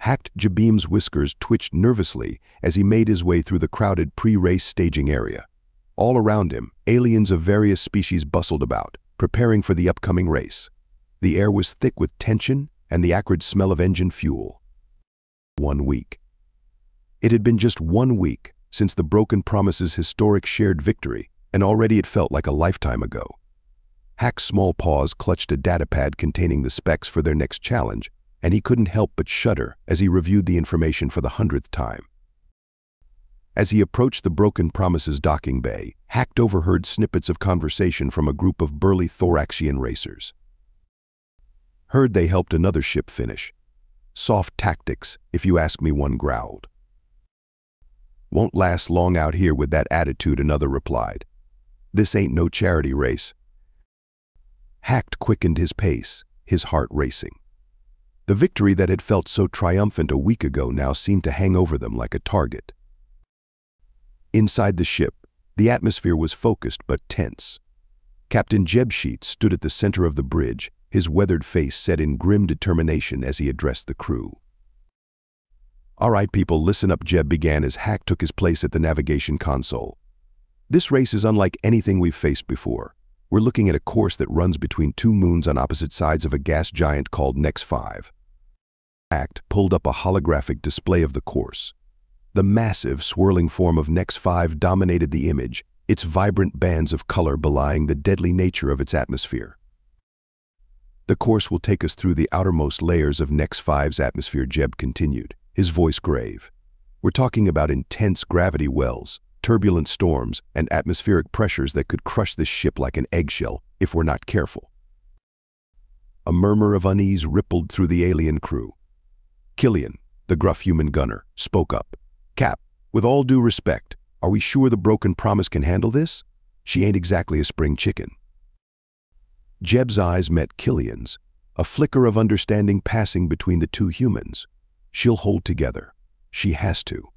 HFY's whiskers twitched nervously as he made his way through the crowded pre-race staging area. All around him, aliens of various species bustled about, preparing for the upcoming race. The air was thick with tension and the acrid smell of engine fuel. 1 week. It had been just 1 week since the Broken Promise's historic shared victory, and already it felt like a lifetime ago. HFY's small paws clutched a datapad containing the specs for their next challenge, and he couldn't help but shudder as he reviewed the information for the 100th time. As he approached the Broken Promise's docking bay, HFY overheard snippets of conversation from a group of burly Thoraxian racers. Heard they helped another ship finish. Soft tactics, if you ask me, one growled. Won't last long out here with that attitude, another replied. This ain't no charity race. HFY quickened his pace, his heart racing. The victory that had felt so triumphant a week ago now seemed to hang over them like a target. Inside the ship, the atmosphere was focused but tense. Captain Jeb Sheets stood at the center of the bridge, his weathered face set in grim determination as he addressed the crew. All right, people, listen up, Jeb began as HFY took his place at the navigation console. This race is unlike anything we've faced before. We're looking at a course that runs between 2 moons on opposite sides of a gas giant called HFY. HFY pulled up a holographic display of the course. The massive, swirling form of HFY dominated the image, its vibrant bands of color belying the deadly nature of its atmosphere. The course will take us through the outermost layers of HFY's atmosphere, Jeb continued, his voice grave. We're talking about intense gravity wells, turbulent storms, and atmospheric pressures that could crush this ship like an eggshell if we're not careful. A murmur of unease rippled through the alien crew. Killian, the gruff human gunner, spoke up. Cap, with all due respect, are we sure the Broken Promise can handle this? She ain't exactly a spring chicken. Jeb's eyes met Killian's, a flicker of understanding passing between the two humans. She'll hold together. She has to.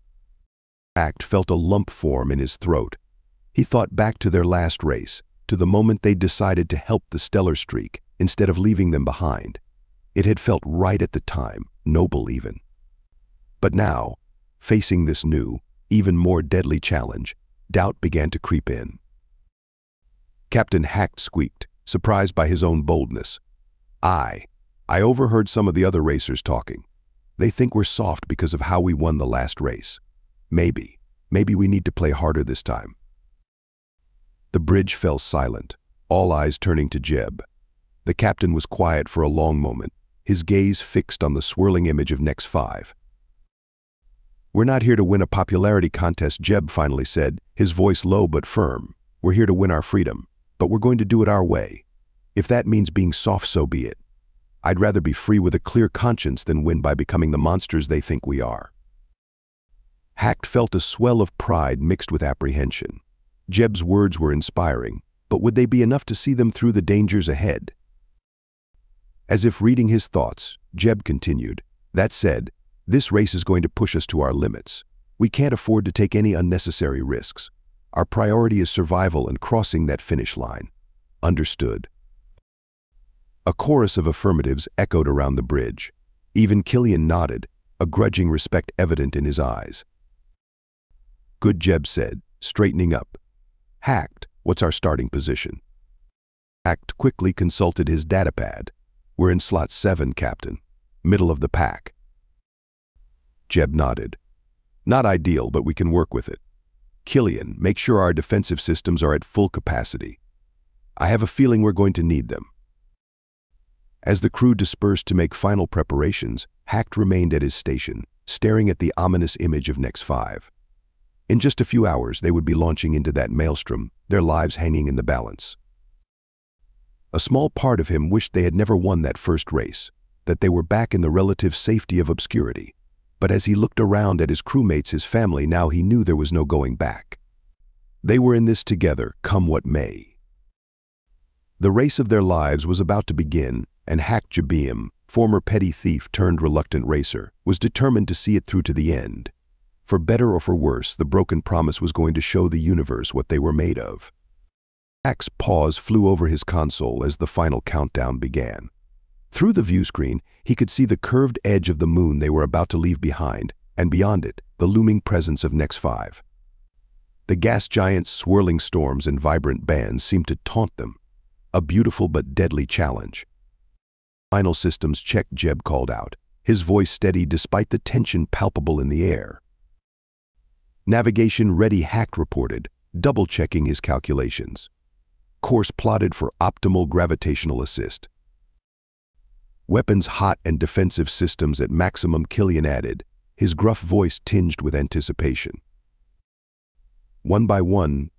HFY felt a lump form in his throat. He thought back to their last race, to the moment they decided to help the Stellar Streak instead of leaving them behind. It had felt right at the time, noble even. But now, facing this new, even more deadly challenge, doubt began to creep in. Captain HFY squeaked, surprised by his own boldness. I overheard some of the other racers talking. They think we're soft because of how we won the last race. Maybe we need to play harder this time. The bridge fell silent, all eyes turning to Jeb. The captain was quiet for a long moment, his gaze fixed on the swirling image of HFY. We're not here to win a popularity contest, Jeb finally said, his voice low but firm. We're here to win our freedom, but we're going to do it our way. If that means being soft, so be it. I'd rather be free with a clear conscience than win by becoming the monsters they think we are. HFY felt a swell of pride mixed with apprehension. Jeb's words were inspiring, but would they be enough to see them through the dangers ahead? As if reading his thoughts, Jeb continued, that said, this race is going to push us to our limits. We can't afford to take any unnecessary risks. Our priority is survival and crossing that finish line. Understood. A chorus of affirmatives echoed around the bridge. Even Killian nodded, a grudging respect evident in his eyes. Good, Jeb said, straightening up. HFY, what's our starting position? HFY quickly consulted his datapad. We're in slot 7, Captain. Middle of the pack. Jeb nodded. Not ideal, but we can work with it. Killian, make sure our defensive systems are at full capacity. I have a feeling we're going to need them. As the crew dispersed to make final preparations, HFY remained at his station, staring at the ominous image of HFY. In just a few hours, they would be launching into that maelstrom, their lives hanging in the balance. A small part of him wished they had never won that first race, that they were back in the relative safety of obscurity. But as he looked around at his crewmates, his family, now he knew there was no going back. They were in this together, come what may. The race of their lives was about to begin, and HFY, former petty thief turned reluctant racer, was determined to see it through to the end. For better or for worse, the Broken Promise was going to show the universe what they were made of. HFY's paws flew over his console as the final countdown began. Through the view screen, he could see the curved edge of the moon they were about to leave behind, and beyond it, the looming presence of NEX-5. The gas giant's swirling storms and vibrant bands seemed to taunt them, a beautiful but deadly challenge. "Final systems check," Jeb called out, his voice steady despite the tension palpable in the air. "Navigation ready," Hacked reported, double-checking his calculations. "Course plotted for optimal gravitational assist. Weapons hot and defensive systems at maximum," Killian added, his gruff voice tinged with anticipation. One by one,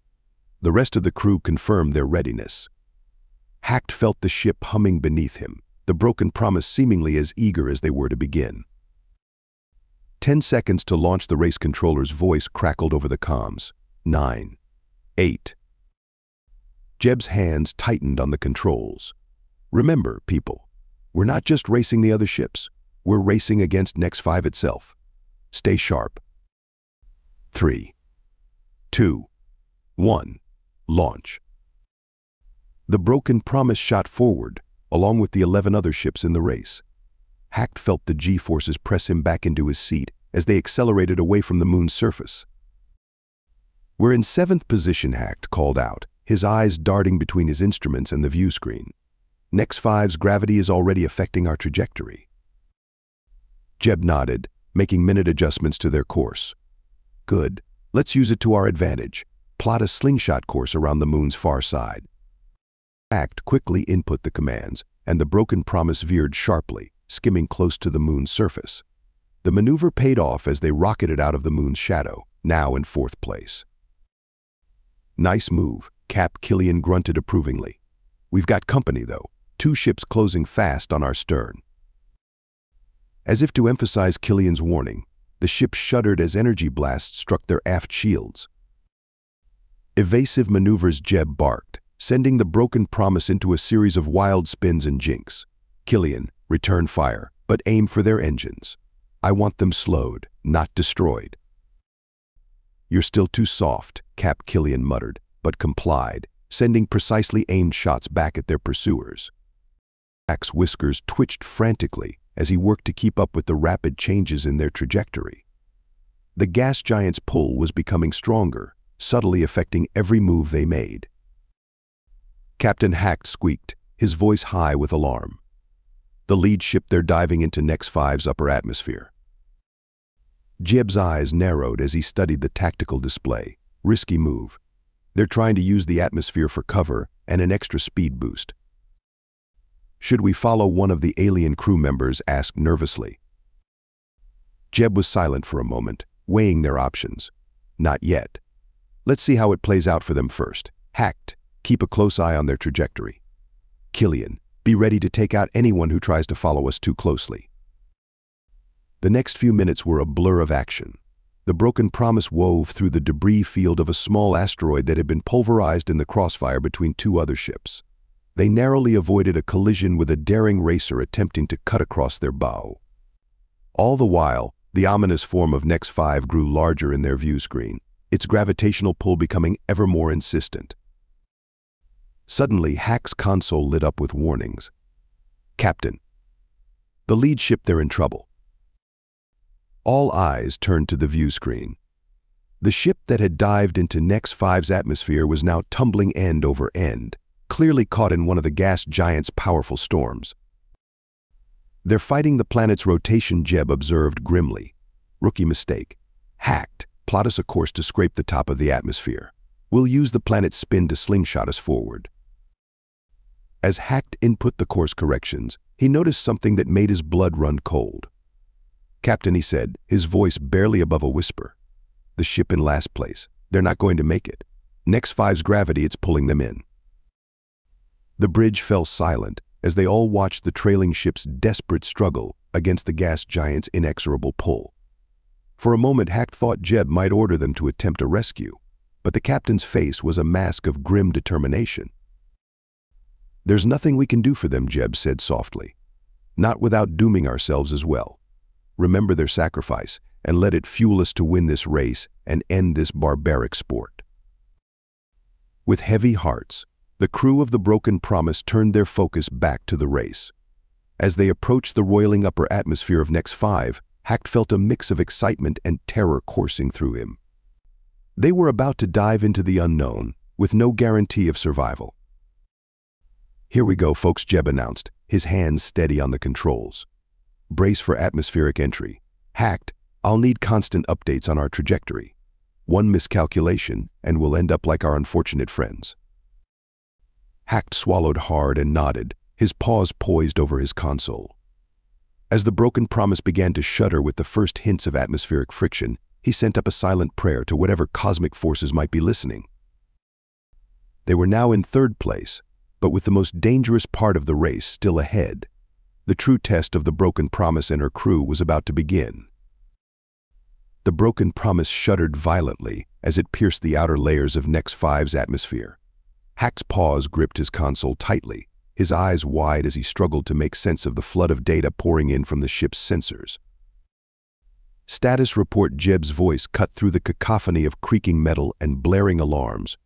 the rest of the crew confirmed their readiness. Hacked felt the ship humming beneath him, the broken promise seemingly as eager as they were to begin. 10 seconds to launch. The race controller's voice crackled over the comms. 9, 8. Jeb's hands tightened on the controls. "Remember, people, we're not just racing the other ships. We're racing against NEX-5 itself. Stay sharp." 3, 2, 1. Launch. The broken promise shot forward, along with the 11 other ships in the race. Hacked felt the G-forces press him back into his seat as they accelerated away from the moon's surface. "We're in 7th position," Hacked called out, his eyes darting between his instruments and the view screen. "NEX-5's gravity is already affecting our trajectory." Jeb nodded, making minute adjustments to their course. "Good. Let's use it to our advantage. Plot a slingshot course around the moon's far side." Hacked quickly input the commands, and the broken promise veered sharply, skimming close to the moon's surface. The maneuver paid off as they rocketed out of the moon's shadow, now in 4th place. "Nice move," Killian grunted approvingly. "We've got company, though. 2 ships closing fast on our stern." As if to emphasize Killian's warning, the ship shuddered as energy blasts struck their aft shields. "Evasive maneuvers," Jeb barked, sending the broken promise into a series of wild spins and jinks. "Killian, return fire, but aim for their engines. I want them slowed, not destroyed." "You're still too soft," Killian muttered, but complied, sending precisely aimed shots back at their pursuers. Hack's whiskers twitched frantically as he worked to keep up with the rapid changes in their trajectory. The gas giant's pull was becoming stronger, subtly affecting every move they made. Captain Hacked squeaked, his voice high with alarm. "The lead ship, they're diving into NEX-5's upper atmosphere." Jeb's eyes narrowed as he studied the tactical display. "Risky move. They're trying to use the atmosphere for cover and an extra speed boost." "Should we follow?" one of the alien crew members asked nervously. Jeb was silent for a moment, weighing their options. "Not yet. Let's see how it plays out for them first. Hacked, keep a close eye on their trajectory. Killian, be ready to take out anyone who tries to follow us too closely." The next few minutes were a blur of action. The broken promise wove through the debris field of a small asteroid that had been pulverized in the crossfire between 2 other ships. They narrowly avoided a collision with a daring racer attempting to cut across their bow. All the while, the ominous form of NEX-5 grew larger in their view screen, its gravitational pull becoming ever more insistent. Suddenly, Hack's console lit up with warnings. "Captain, the lead ship, they're in trouble." All eyes turned to the view screen. The ship that had dived into NEX-5's atmosphere was now tumbling end over end, clearly caught in one of the gas giant's powerful storms. "They're fighting the planet's rotation," Jeb observed grimly. "Rookie mistake. Hacked, plot us a course to scrape the top of the atmosphere. We'll use the planet's spin to slingshot us forward." As Hacked input the course corrections, he noticed something that made his blood run cold. "Captain," he said, his voice barely above a whisper. "The ship in last place. They're not going to make it. NEX-5's gravity, it's pulling them in." The bridge fell silent as they all watched the trailing ship's desperate struggle against the gas giant's inexorable pull. For a moment, Hacked thought Jeb might order them to attempt a rescue, but the captain's face was a mask of grim determination. "There's nothing we can do for them," Jeb said softly. "Not without dooming ourselves as well. Remember their sacrifice, and let it fuel us to win this race and end this barbaric sport." With heavy hearts, the crew of the Broken Promise turned their focus back to the race. As they approached the roiling upper atmosphere of Nex 5, Hacked felt a mix of excitement and terror coursing through him. They were about to dive into the unknown, with no guarantee of survival. "Here we go, folks," Jeb announced, his hands steady on the controls. "Brace for atmospheric entry. Hacked, I'll need constant updates on our trajectory. One miscalculation, and we'll end up like our unfortunate friends." Hacked swallowed hard and nodded, his paws poised over his console. As the broken promise began to shudder with the first hints of atmospheric friction, he sent up a silent prayer to whatever cosmic forces might be listening. They were now in third place, but with the most dangerous part of the race still ahead. The true test of the Broken Promise and her crew was about to begin. The Broken Promise shuddered violently as it pierced the outer layers of Nex 5's atmosphere. Hack's paws gripped his console tightly, his eyes wide as he struggled to make sense of the flood of data pouring in from the ship's sensors. "Status report." Jeb's voice cut through the cacophony of creaking metal and blaring alarms.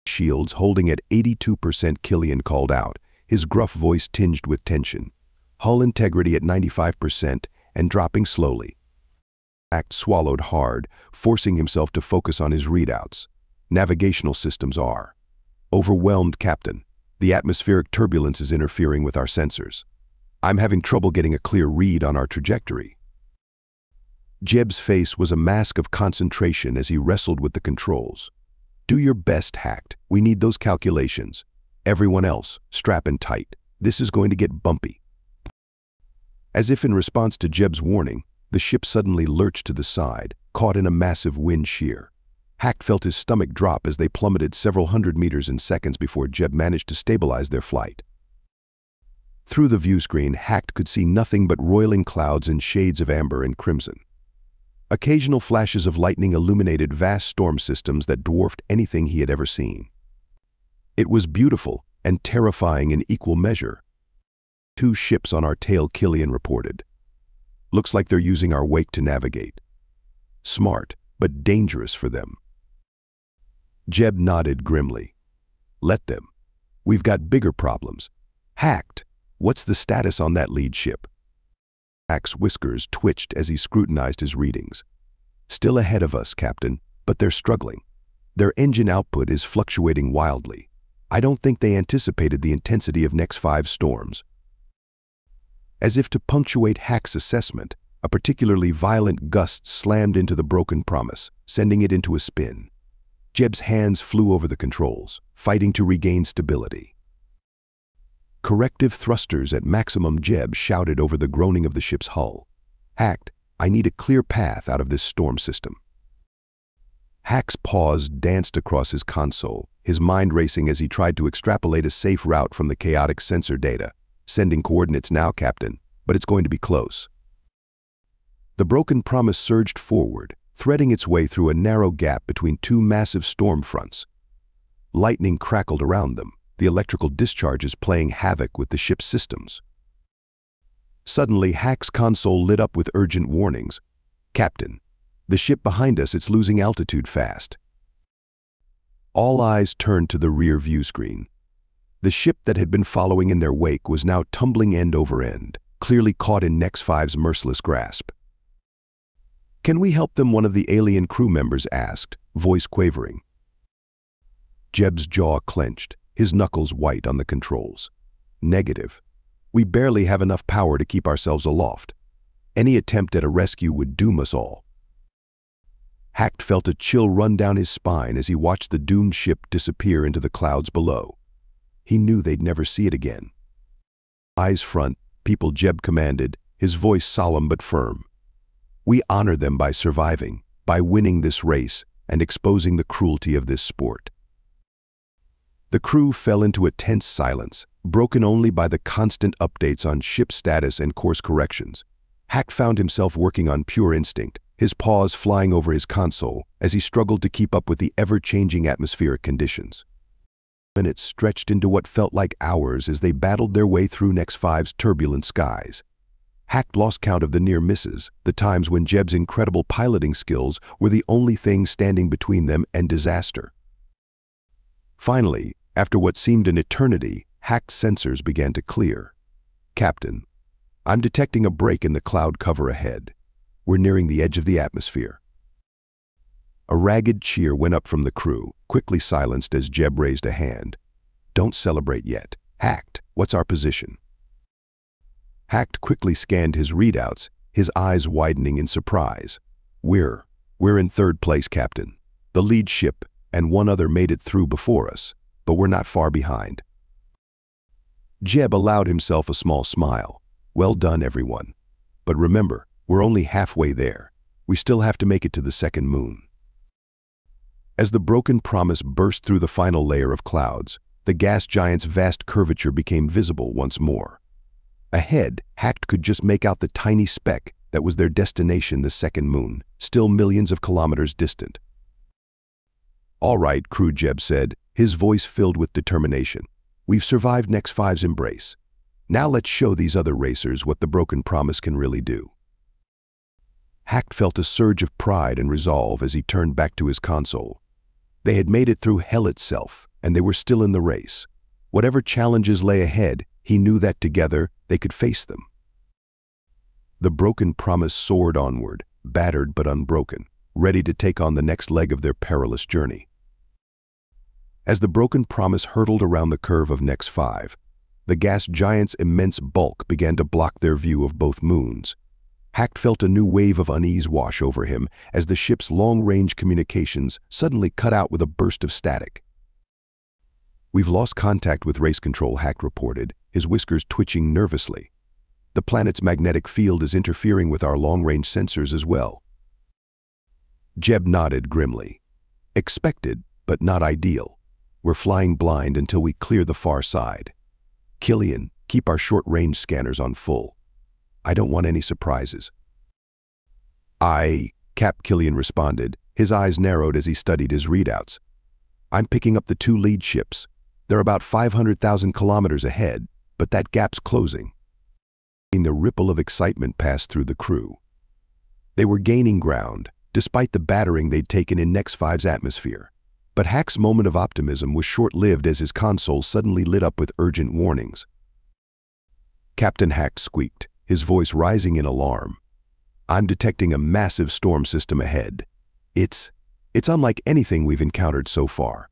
"Shields holding at 82%, Killian called out, his gruff voice tinged with tension. "Hull integrity at 95% and dropping slowly." Hacked swallowed hard, forcing himself to focus on his readouts. "Navigational systems are overwhelmed, Captain. The atmospheric turbulence is interfering with our sensors. I'm having trouble getting a clear read on our trajectory." Jeb's face was a mask of concentration as he wrestled with the controls. "Do your best, Hacked. We need those calculations. Everyone else, strap in tight. This is going to get bumpy." As if in response to Jeb's warning, the ship suddenly lurched to the side, caught in a massive wind shear. Hacked felt his stomach drop as they plummeted several hundred meters in seconds before Jeb managed to stabilize their flight. Through the viewscreen, Hacked could see nothing but roiling clouds and shades of amber and crimson. Occasional flashes of lightning illuminated vast storm systems that dwarfed anything he had ever seen. It was beautiful and terrifying in equal measure. "Two ships on our tail," Killian reported. "Looks like they're using our wake to navigate. Smart, but dangerous for them." Jeb nodded grimly. "Let them. We've got bigger problems. Hacked, what's the status on that lead ship?" Hack's whiskers twitched as he scrutinized his readings. "Still ahead of us, Captain, but they're struggling. Their engine output is fluctuating wildly. I don't think they anticipated the intensity of Nex 5 storms." As if to punctuate Hack's assessment, a particularly violent gust slammed into the Broken Promise, sending it into a spin. Jeb's hands flew over the controls, fighting to regain stability. "Corrective thrusters at maximum," Jeb shouted over the groaning of the ship's hull. "Hacked, I need a clear path out of this storm system." Hack's paws danced across his console, his mind racing as he tried to extrapolate a safe route from the chaotic sensor data. "Sending coordinates now, Captain, but it's going to be close." The Broken Promise surged forward, threading its way through a narrow gap between two massive storm fronts. Lightning crackled around them, the electrical discharges playing havoc with the ship's systems. Suddenly, Hack's console lit up with urgent warnings. "Captain, the ship behind us, it's losing altitude fast." All eyes turned to the rear view screen. The ship that had been following in their wake was now tumbling end over end, clearly caught in Nex 5's merciless grasp. "Can we help them?" one of the alien crew members asked, voice quavering. Jeb's jaw clenched, his knuckles white on the controls. "Negative. We barely have enough power to keep ourselves aloft. Any attempt at a rescue would doom us all." Hacked felt a chill run down his spine as he watched the doomed ship disappear into the clouds below. He knew they'd never see it again. "Eyes front, people," Jeb commanded, his voice solemn but firm. "We honor them by surviving, by winning this race, and exposing the cruelty of this sport." The crew fell into a tense silence, broken only by the constant updates on ship status and course corrections. Hacked found himself working on pure instinct, his paws flying over his console as he struggled to keep up with the ever-changing atmospheric conditions. Minutes stretched into what felt like hours as they battled their way through Nex 5's turbulent skies. Hacked lost count of the near misses, the times when Jeb's incredible piloting skills were the only thing standing between them and disaster. Finally, after what seemed an eternity, Hacked's sensors began to clear. Captain, I'm detecting a break in the cloud cover ahead. We're nearing the edge of the atmosphere. A ragged cheer went up from the crew, quickly silenced as Jeb raised a hand. Don't celebrate yet. Hacked, what's our position? Hacked quickly scanned his readouts, his eyes widening in surprise. We're in third place, Captain. The lead ship and one other made it through before us, but we're not far behind. Jeb allowed himself a small smile. Well done, everyone. But remember, we're only halfway there. We still have to make it to the second moon. As the broken promise burst through the final layer of clouds, the gas giant's vast curvature became visible once more. Ahead, Hacked could just make out the tiny speck that was their destination, the second moon, still millions of kilometers distant. All right, crew, Jeb said, his voice filled with determination. We've survived Next 5's embrace. Now let's show these other racers what the broken promise can really do. Hacked felt a surge of pride and resolve as he turned back to his console. They had made it through hell itself, and they were still in the race. Whatever challenges lay ahead, he knew that together they could face them. The broken promise soared onward, battered but unbroken, ready to take on the next leg of their perilous journey. As the broken promise hurtled around the curve of Next 5, the gas giant's immense bulk began to block their view of both moons. Hacked felt a new wave of unease wash over him as the ship's long-range communications suddenly cut out with a burst of static. We've lost contact with race control, Hacked reported, his whiskers twitching nervously. The planet's magnetic field is interfering with our long-range sensors as well. Jeb nodded grimly. Expected, but not ideal. We're flying blind until we clear the far side. Killian, keep our short-range scanners on full. I don't want any surprises. Cap, Killian responded, his eyes narrowed as he studied his readouts. I'm picking up the two lead ships. They're about 500,000 kilometers ahead, but that gap's closing. The ripple of excitement passed through the crew. They were gaining ground, despite the battering they'd taken in Next 5's atmosphere. But Hack's moment of optimism was short-lived as his console suddenly lit up with urgent warnings. Captain Hack squeaked, his voice rising in alarm. I'm detecting a massive storm system ahead. It's unlike anything we've encountered so far.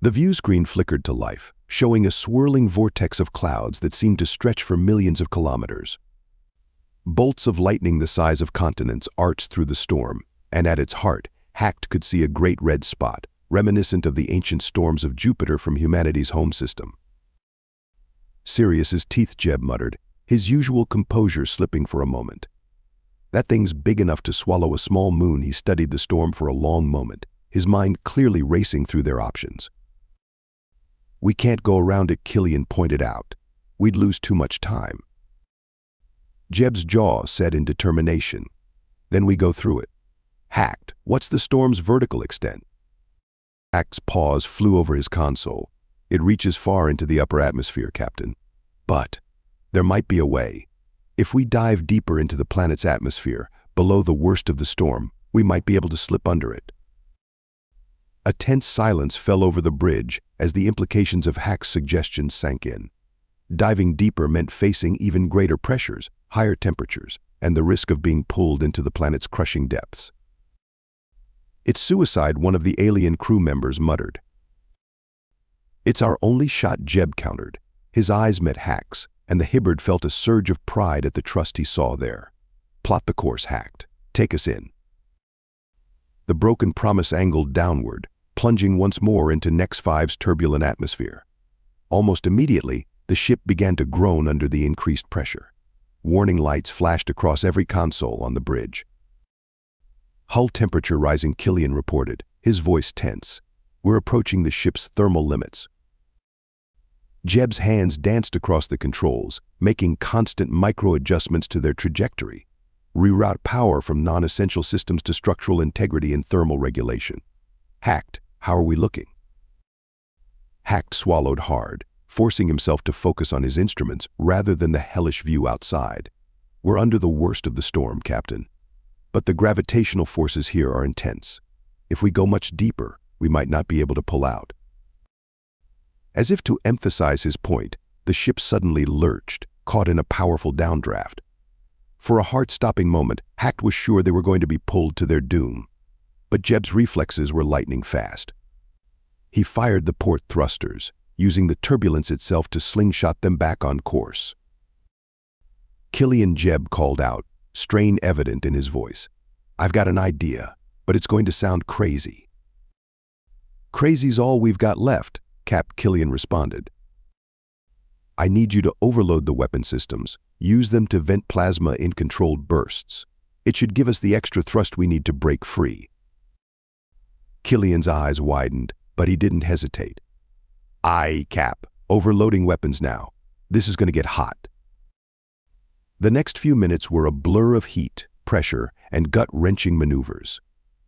The view screen flickered to life, showing a swirling vortex of clouds that seemed to stretch for millions of kilometers. Bolts of lightning the size of continents arched through the storm, and at its heart, Hacked could see a great red spot, reminiscent of the ancient storms of Jupiter from humanity's home system. Sirius's teeth, Jeb muttered, his usual composure slipping for a moment. That thing's big enough to swallow a small moon. He studied the storm for a long moment, his mind clearly racing through their options. We can't go around it, Killian pointed out. We'd lose too much time. Jeb's jaw set in determination. Then we go through it. Hacked, what's the storm's vertical extent? Hacked's paws flew over his console. It reaches far into the upper atmosphere, Captain. But there might be a way. If we dive deeper into the planet's atmosphere, below the worst of the storm, we might be able to slip under it. A tense silence fell over the bridge as the implications of Hack's suggestions sank in. Diving deeper meant facing even greater pressures, higher temperatures, and the risk of being pulled into the planet's crushing depths. It's suicide, one of the alien crew members muttered. It's our only shot, Jeb countered. His eyes met Hack's, and the Hibbard felt a surge of pride at the trust he saw there. Plot the course, Hacked. Take us in. The broken promise angled downward, plunging once more into Next 5's turbulent atmosphere. Almost immediately, the ship began to groan under the increased pressure. Warning lights flashed across every console on the bridge. Hull temperature rising, Killian reported, his voice tense. We're approaching the ship's thermal limits. Jeb's hands danced across the controls, making constant micro-adjustments to their trajectory. Reroute power from non-essential systems to structural integrity and thermal regulation. Hacked, how are we looking? Hacked swallowed hard, forcing himself to focus on his instruments rather than the hellish view outside. We're under the worst of the storm, Captain. But the gravitational forces here are intense. If we go much deeper, we might not be able to pull out. As if to emphasize his point, the ship suddenly lurched, caught in a powerful downdraft. For a heart-stopping moment, Hacked was sure they were going to be pulled to their doom. But Jeb's reflexes were lightning fast. He fired the port thrusters, using the turbulence itself to slingshot them back on course. Killian, Jeb called out, strain evident in his voice. I've got an idea, but it's going to sound crazy. Crazy's all we've got left, Killian responded. I need you to overload the weapon systems, use them to vent plasma in controlled bursts. It should give us the extra thrust we need to break free. Killian's eyes widened, but he didn't hesitate. Aye, Cap. Overloading weapons now. This is going to get hot. The next few minutes were a blur of heat, pressure, and gut-wrenching maneuvers.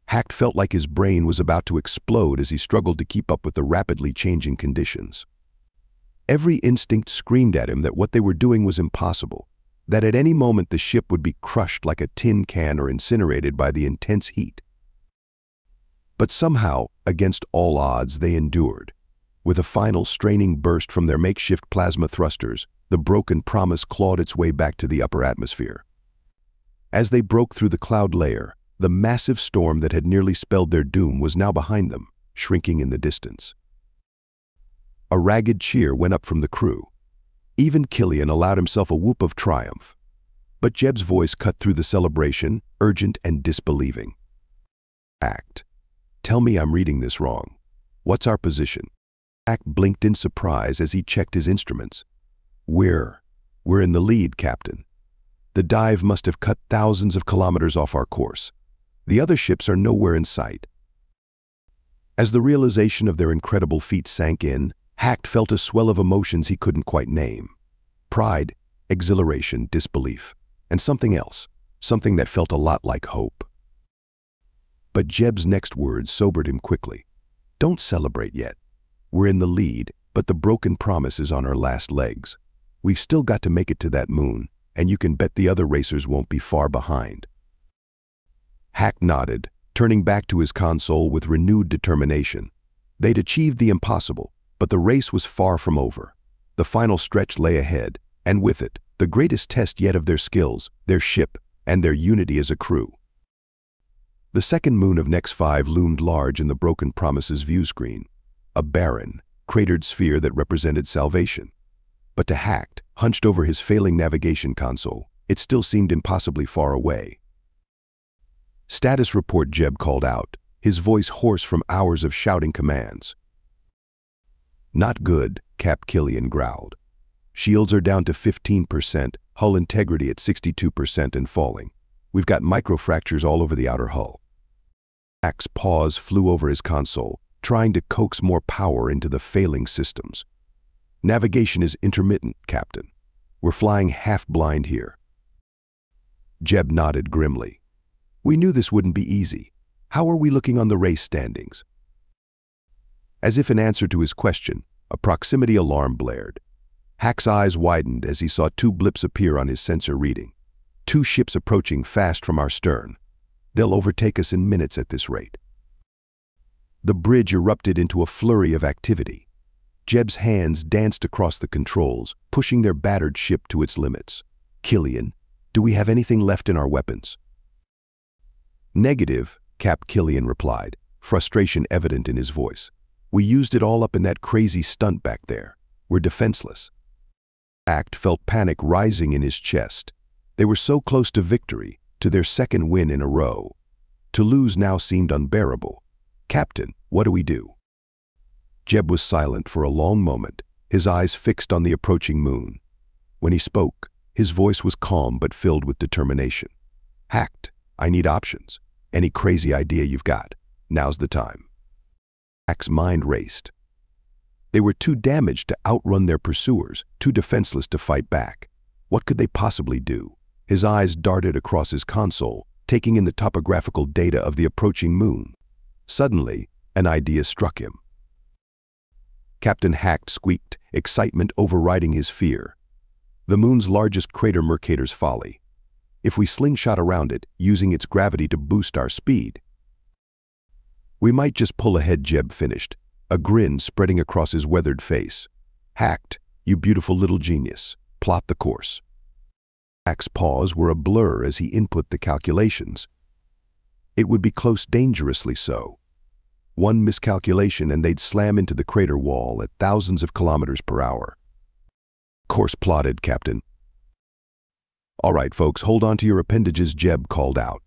Hacked felt like his brain was about to explode as he struggled to keep up with the rapidly changing conditions. Every instinct screamed at him that what they were doing was impossible, that at any moment the ship would be crushed like a tin can or incinerated by the intense heat. But somehow, against all odds, they endured. With a final straining burst from their makeshift plasma thrusters, the broken promise clawed its way back to the upper atmosphere. As they broke through the cloud layer, the massive storm that had nearly spelled their doom was now behind them, shrinking in the distance. A ragged cheer went up from the crew. Even Killian allowed himself a whoop of triumph. But Jeb's voice cut through the celebration, urgent and disbelieving. Act. Tell me I'm reading this wrong. What's our position? Act blinked in surprise as he checked his instruments. We're in the lead, Captain. The dive must have cut thousands of kilometers off our course. The other ships are nowhere in sight. As the realization of their incredible feat sank in, Hacked felt a swell of emotions he couldn't quite name. Pride, exhilaration, disbelief, and something else, something that felt a lot like hope. But Jeb's next words sobered him quickly. Don't celebrate yet. We're in the lead, but the broken promise is on our last legs. We've still got to make it to that moon, and you can bet the other racers won't be far behind. Hack nodded, turning back to his console with renewed determination. They'd achieved the impossible, but the race was far from over. The final stretch lay ahead, and with it, the greatest test yet of their skills, their ship, and their unity as a crew. The second moon of Nex 5 loomed large in the Broken Promise's view screen, a barren, cratered sphere that represented salvation. But to Hacked, hunched over his failing navigation console, it still seemed impossibly far away. Status report, Jeb called out, his voice hoarse from hours of shouting commands. Not good, Killian growled. Shields are down to 15%, hull integrity at 62% and falling. We've got microfractures all over the outer hull. Hack's paws flew over his console, trying to coax more power into the failing systems. Navigation is intermittent, Captain. We're flying half-blind here. Jeb nodded grimly. We knew this wouldn't be easy. How are we looking on the race standings? As if in answer to his question, a proximity alarm blared. Hack's eyes widened as he saw two blips appear on his sensor reading. 2 ships approaching fast from our stern. They'll overtake us in minutes at this rate. The bridge erupted into a flurry of activity. Jeb's hands danced across the controls, pushing their battered ship to its limits. Killian, do we have anything left in our weapons? Negative, Killian replied, frustration evident in his voice. We used it all up in that crazy stunt back there. We're defenseless. Act felt panic rising in his chest. They were so close to victory, to their second win in a row. To lose now seemed unbearable. Captain, what do we do? Jeb was silent for a long moment, his eyes fixed on the approaching moon. When he spoke, his voice was calm but filled with determination. Hacked, I need options. Any crazy idea you've got. Now's the time. Hack's mind raced. They were too damaged to outrun their pursuers, too defenseless to fight back. What could they possibly do? His eyes darted across his console, taking in the topographical data of the approaching moon. Suddenly, an idea struck him. Captain Hacked squeaked, excitement overriding his fear. The moon's largest crater, Mercator's Folly. If we slingshot around it, using its gravity to boost our speed. We might just pull ahead, Jeb finished, a grin spreading across his weathered face. Hacked, You beautiful little genius. Plot the course. Hack's paws were a blur as he input the calculations. It would be close, dangerously so. One miscalculation and they'd slam into the crater wall at thousands of kilometers per hour. Course plotted, Captain. All right, folks, hold on to your appendages, Jeb called out.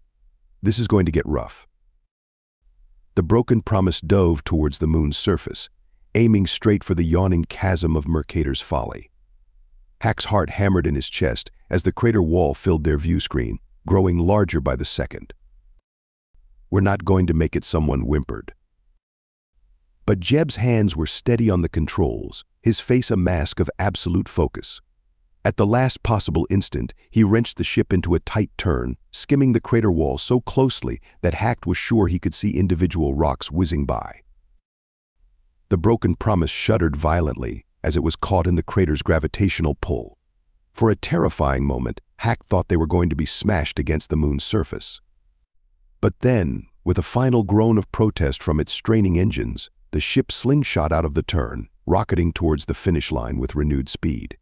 This is going to get rough. The broken promise dove towards the moon's surface, aiming straight for the yawning chasm of Mercator's folly. Hack's heart hammered in his chest as the crater wall filled their view screen, growing larger by the second. We're not going to make it, someone whimpered. But Jeb's hands were steady on the controls, his face a mask of absolute focus. At the last possible instant, he wrenched the ship into a tight turn, skimming the crater wall so closely that Hack was sure he could see individual rocks whizzing by. The broken promise shuddered violently as it was caught in the crater's gravitational pull. For a terrifying moment, Hack thought they were going to be smashed against the moon's surface. But then, with a final groan of protest from its straining engines, the ship slingshot out of the turn, rocketing towards the finish line with renewed speed.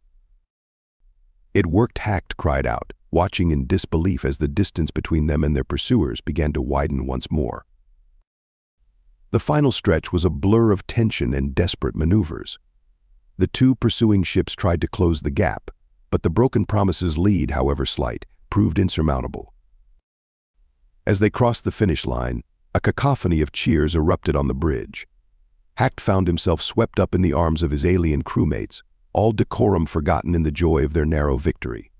It worked, Hack cried out, watching in disbelief as the distance between them and their pursuers began to widen once more. The final stretch was a blur of tension and desperate maneuvers. The two pursuing ships tried to close the gap, but the broken promise's lead, however slight, proved insurmountable. As they crossed the finish line, a cacophony of cheers erupted on the bridge. Hack found himself swept up in the arms of his alien crewmates, all decorum forgotten in the joy of their narrow victory.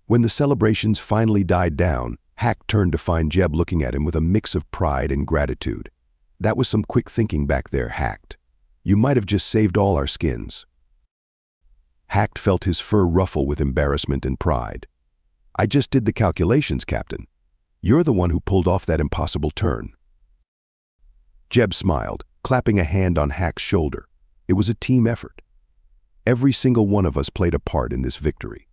When the celebrations finally died down, Hack turned to find Jeb looking at him with a mix of pride and gratitude. That was some quick thinking back there, Hack. You might have just saved all our skins. Hack felt his fur ruffle with embarrassment and pride. I just did the calculations, Captain. You're the one who pulled off that impossible turn. Jeb smiled, clapping a hand on Hack's shoulder. It was a team effort. Every single one of us played a part in this victory.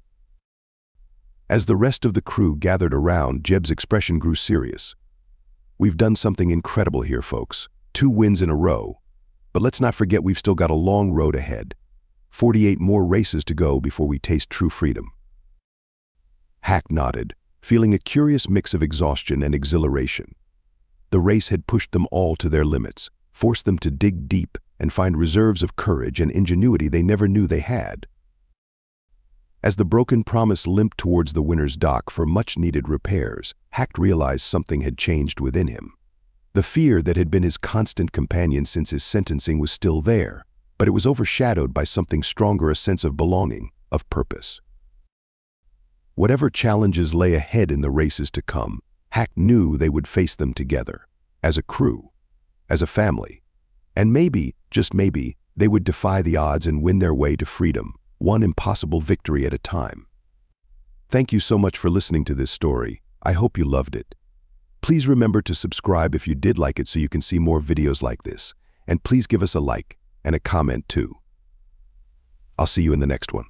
As the rest of the crew gathered around, Jeb's expression grew serious. We've done something incredible here, folks. 2 wins in a row. But let's not forget we've still got a long road ahead. 48 more races to go before we taste true freedom. Hack nodded, feeling a curious mix of exhaustion and exhilaration. The race had pushed them all to their limits, forced them to dig deep and find reserves of courage and ingenuity they never knew they had. As the broken promise limped towards the winner's dock for much-needed repairs, Hack realized something had changed within him. The fear that had been his constant companion since his sentencing was still there, but it was overshadowed by something stronger, a sense of belonging, of purpose. Whatever challenges lay ahead in the races to come, Hack knew they would face them together, as a crew, as a family. And maybe, just maybe, they would defy the odds and win their way to freedom, one impossible victory at a time. Thank you so much for listening to this story. I hope you loved it. Please remember to subscribe if you did like it so you can see more videos like this. And please give us a like and a comment too. I'll see you in the next one.